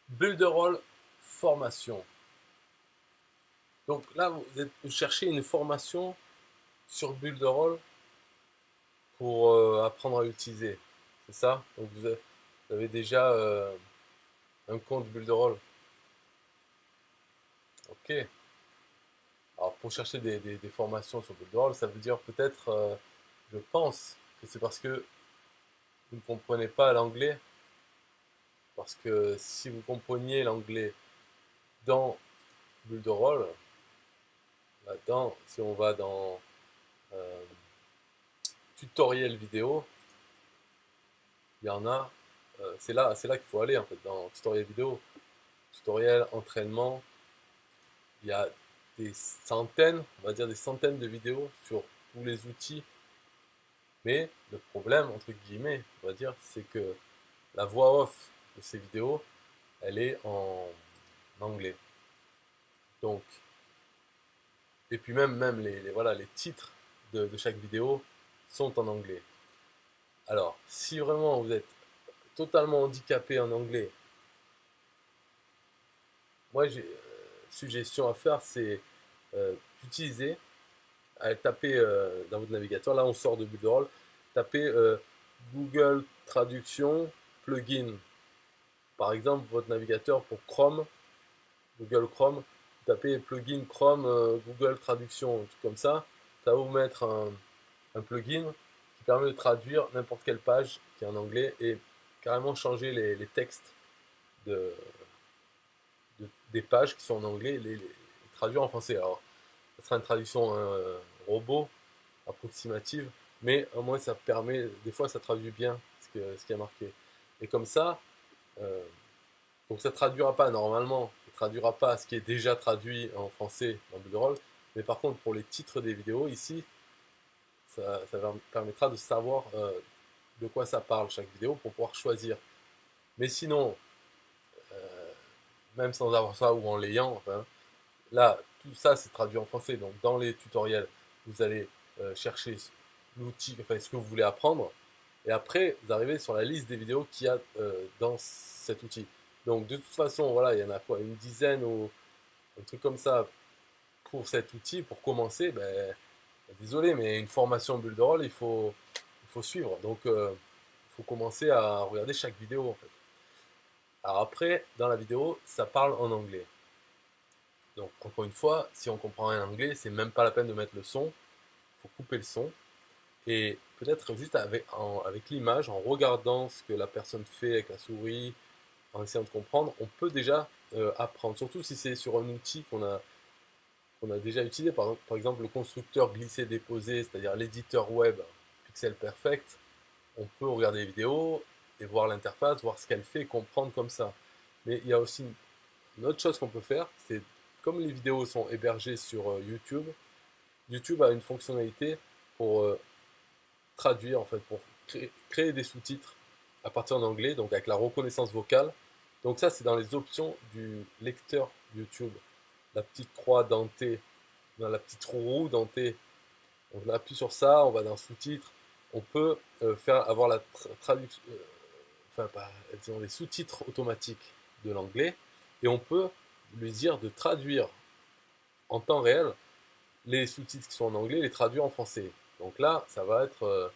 Builderall formation. Donc là, vous cherchez une formation sur Builderall pour apprendre à l'utiliser. C'est ça? Donc vous avez déjà un compte Builderall. Ok. Alors pour chercher des formations sur Builderall, ça veut dire peut-être, je pense, que c'est parce que vous ne comprenez pas l'anglais. Parce que si vous compreniez l'anglais dans Builderall, là-dedans, si on va dans euh, tutoriel vidéo, il y en a, c'est là qu'il faut aller en fait, dans tutoriel vidéo, tutoriel, entraînement, il y a des centaines, on va dire des centaines de vidéos sur tous les outils, mais le problème, entre guillemets, on va dire, c'est que la voix off de ces vidéos, elle est en anglais. Donc, et puis même voilà, les titres de chaque vidéo sont en anglais. Alors, si vraiment vous êtes totalement handicapé en anglais, moi j'ai suggestion à faire, c'est d'utiliser, à taper dans votre navigateur, là on sort de Bullroll, taper Google Traduction Plugin. Par exemple, votre navigateur pour Chrome, Google Chrome, vous tapez plugin Chrome Google Traduction, un truc comme ça va vous mettre un plugin qui permet de traduire n'importe quelle page qui est en anglais et carrément changer les textes de, des pages qui sont en anglais, les traduire en français. Alors, ça sera une traduction robot, approximative, mais au moins ça permet, des fois ça traduit bien ce qui est marqué. Et comme ça, euh, donc ça ne traduira pas normalement, ça ne traduira pas ce qui est déjà traduit en français dans Bullroll, mais par contre pour les titres des vidéos ici, ça permettra de savoir de quoi ça parle chaque vidéo pour pouvoir choisir. Mais sinon, même sans avoir ça ou en l'ayant, enfin, là, tout ça c'est traduit en français. Donc dans les tutoriels, vous allez chercher l'outil, enfin ce que vous voulez apprendre, et après vous arrivez sur la liste des vidéos qu'il y a dans cet outil. Donc de toute façon, voilà, il y en a quoi, une dizaine ou un truc comme ça pour cet outil, pour commencer. Ben, désolé, mais une formation bulle de rôle, il faut suivre. Donc il faut commencer à regarder chaque vidéo en fait. Alors après, dans la vidéo, ça parle en anglais. Donc encore une fois, si on comprend rien en anglais, c'est même pas la peine de mettre le son. Il faut couper le son. Et peut-être juste avec l'image, en regardant ce que la personne fait avec la souris, en essayant de comprendre, on peut déjà apprendre. Surtout si c'est sur un outil qu'on a déjà utilisé, par exemple le constructeur glisser-déposer, c'est-à-dire l'éditeur web Pixel Perfect. On peut regarder les vidéos et voir l'interface, voir ce qu'elle fait, comprendre comme ça. Mais il y a aussi une autre chose qu'on peut faire, c'est comme les vidéos sont hébergées sur YouTube, YouTube a une fonctionnalité pour traduire, en fait, pour créer des sous-titres à partir d'anglais, donc avec la reconnaissance vocale. Donc ça, c'est dans les options du lecteur YouTube. La petite croix dentée, dans la petite roue dentée. On appuie sur ça, on va dans sous-titres. On peut faire avoir la traduction, enfin, pas, disons, les sous-titres automatiques de l'anglais, et on peut lui dire de traduire en temps réel les sous-titres qui sont en anglais, les traduire en français. Donc là, ça va être,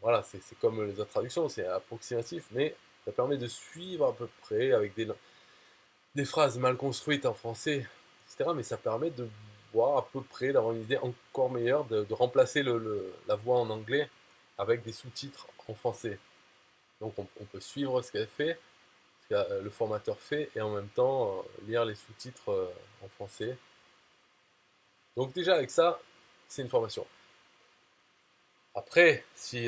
voilà, c'est comme les autres traductions, c'est approximatif, mais ça permet de suivre à peu près avec des phrases mal construites en français, etc. Mais ça permet de voir à peu près, d'avoir une idée encore meilleure, de remplacer la voix en anglais avec des sous-titres en français. Donc on peut suivre ce qu'elle fait, ce que le formateur fait, et en même temps lire les sous-titres en français. Donc déjà avec ça, c'est une formation. Après, si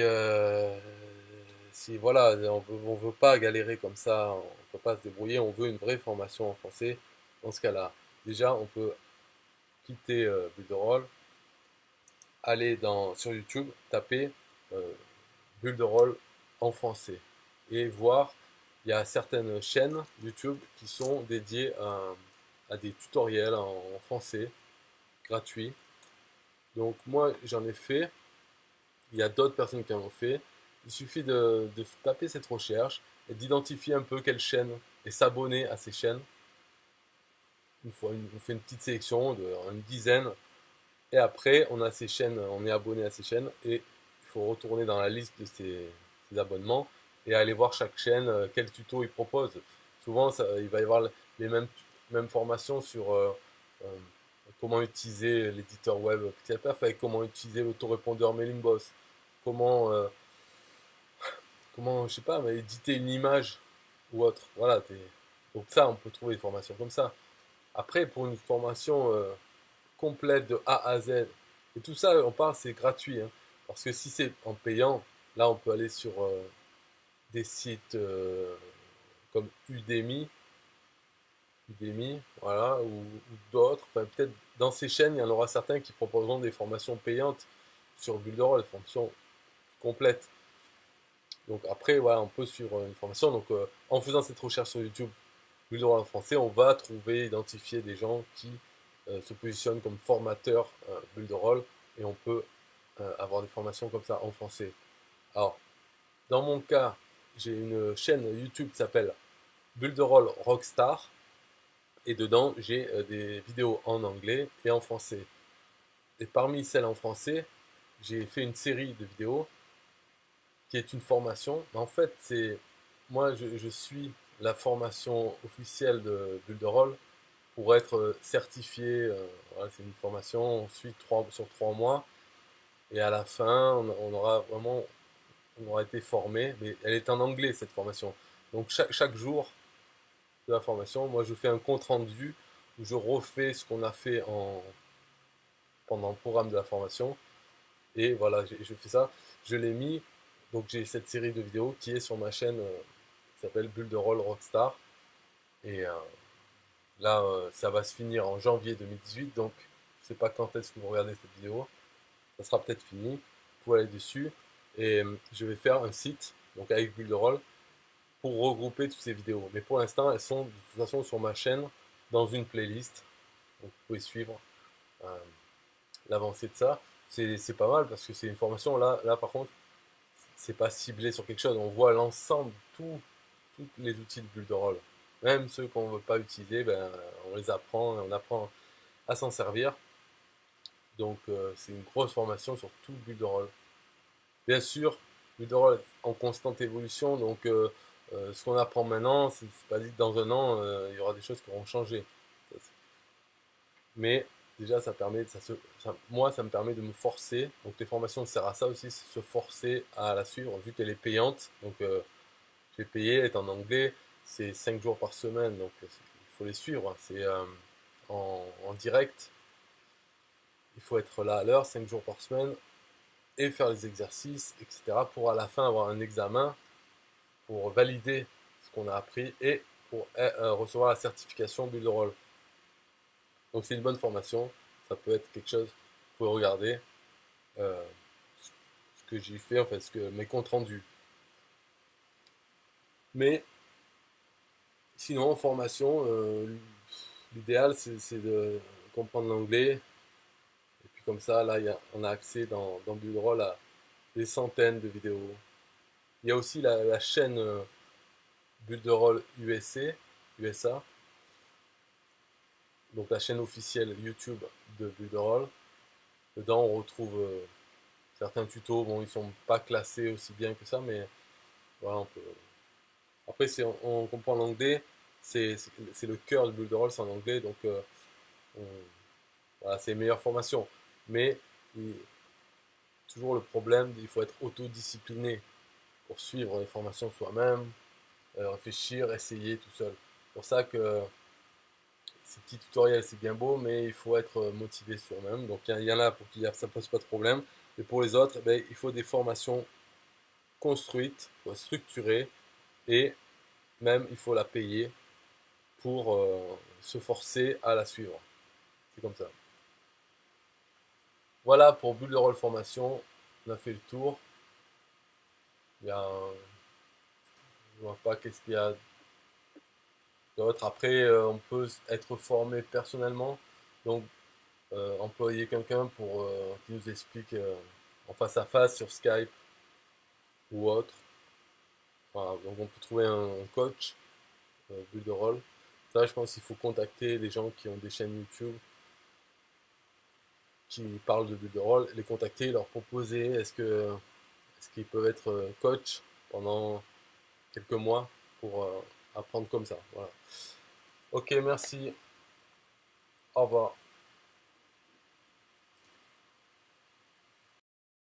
voilà, on veut pas galérer comme ça, on peut pas se débrouiller, on veut une vraie formation en français, dans ce cas-là, déjà on peut quitter Bulle aller sur YouTube, taper euh, Bulle en français et voir, il y a certaines chaînes YouTube qui sont dédiées à des tutoriels en français gratuits. Donc moi j'en ai fait, il y a d'autres personnes qui en ont fait, il suffit de taper cette recherche et d'identifier un peu quelle chaîne et s'abonner à ces chaînes. On fait une petite sélection de une dizaine et après on a ces chaînes, on est abonné à ces chaînes et il faut retourner dans la liste de ces abonnements et aller voir chaque chaîne quel tuto il propose. Souvent il va y avoir les mêmes formations sur euh, comment utiliser l'éditeur web PixelPerf avec comment utiliser l'autorépondeur Mailingboss, comment je sais pas, mais éditer une image ou autre. Voilà, donc ça, on peut trouver des formations comme ça. Après, pour une formation complète de A à Z, et tout ça, on parle, c'est gratuit, hein. Parce que si c'est en payant, là, on peut aller sur des sites comme Udemy, voilà, ou d'autres. Enfin, peut-être dans ces chaînes, il y en aura certains qui proposeront des formations payantes sur Builderall, des formations complètes. Donc après, voilà, on peut suivre une formation. Donc en faisant cette recherche sur YouTube, Builderall en français, on va trouver, identifier des gens qui se positionnent comme formateurs Builderall et on peut avoir des formations comme ça en français. Alors, dans mon cas, j'ai une chaîne YouTube qui s'appelle Builderall Rockstar et dedans, j'ai des vidéos en anglais et en français. Et parmi celles en français, j'ai fait une série de vidéos qui est une formation. En fait, moi, je suis la formation officielle de Builderall pour être certifié. Voilà, c'est une formation, on suit sur 3 mois et à la fin, on aura été formé. Mais elle est en anglais cette formation. Donc chaque jour de la formation, moi, je fais un compte rendu où je refais ce qu'on a fait pendant le programme de la formation. Et voilà, je fais ça. Je l'ai mis. Donc j'ai cette série de vidéos qui est sur ma chaîne qui s'appelle Builderall Rockstar. Et là, ça va se finir en janvier 2018. Donc je ne sais pas quand est-ce que vous regardez cette vidéo. Ça sera peut-être fini. Vous pouvez aller dessus. Et je vais faire un site, donc avec Builderall, pour regrouper toutes ces vidéos. Mais pour l'instant, elles sont de toute façon sur ma chaîne dans une playlist. Donc vous pouvez suivre euh, l'avancée de ça. C'est pas mal parce que c'est une formation. Là par contre, c'est pas ciblé sur quelque chose. On voit l'ensemble, tous les outils de Builderall. Même ceux qu'on ne veut pas utiliser, ben, on les apprend, on apprend à s'en servir. Donc c'est une grosse formation sur tout Builderall. Bien sûr, Builderall est en constante évolution, donc ce qu'on apprend maintenant, c'est pas dit que dans un an, il y aura des choses qui auront changé. Mais déjà, moi, ça me permet de me forcer. Donc les formations servent à ça aussi, se forcer à la suivre, vu qu'elle est payante. Donc j'ai payé, elle est en anglais, c'est 5 jours par semaine, donc il faut les suivre, hein. C'est en direct, il faut être là à l'heure, 5 jours par semaine, et faire les exercices, etc. pour à la fin avoir un examen, pour valider ce qu'on a appris et pour recevoir la certification Builderall. Donc c'est une bonne formation, ça peut être quelque chose, vous pouvez regarder euh, ce que j'ai fait, en fait, mes comptes rendus. Mais sinon, en formation, l'idéal c'est de comprendre l'anglais. Et puis comme ça, là, on a accès dans Bullroll à des centaines de vidéos. Il y a aussi la chaîne Builderall USA, donc la chaîne officielle YouTube de Builderall. Dedans, on retrouve certains tutos. Bon, ils sont pas classés aussi bien que ça, mais voilà, on peut. Après, on comprend l'anglais, c'est le cœur de Builderall, c'est en anglais, donc voilà, c'est une meilleure formation. Mais toujours le problème, il faut être autodiscipliné pour suivre les formations soi-même, réfléchir, essayer tout seul. C'est pour ça que ces petits tutoriels, c'est bien beau, mais il faut être motivé soi-même. Donc il y en a pour qui ça ne pose pas de problème. Mais pour les autres, eh ben, il faut des formations construites, structurées, et même il faut la payer pour se forcer à la suivre. C'est comme ça. Voilà pour Bulle de Rôle Formation. On a fait le tour. Il y a je ne vois pas qu'est-ce qu'il y a d'autre. Après, on peut être formé personnellement. Donc, employer quelqu'un pour qui nous explique en face à face sur Skype ou autre. Voilà, donc on peut trouver un coach bulle de rôle. Ça, je pense qu'il faut contacter les gens qui ont des chaînes YouTube qui parlent de bulle de rôle, les contacter, leur proposer est-ce qu'ils peuvent être coach pendant quelques mois pour apprendre comme ça. Voilà. Ok, merci. Au revoir.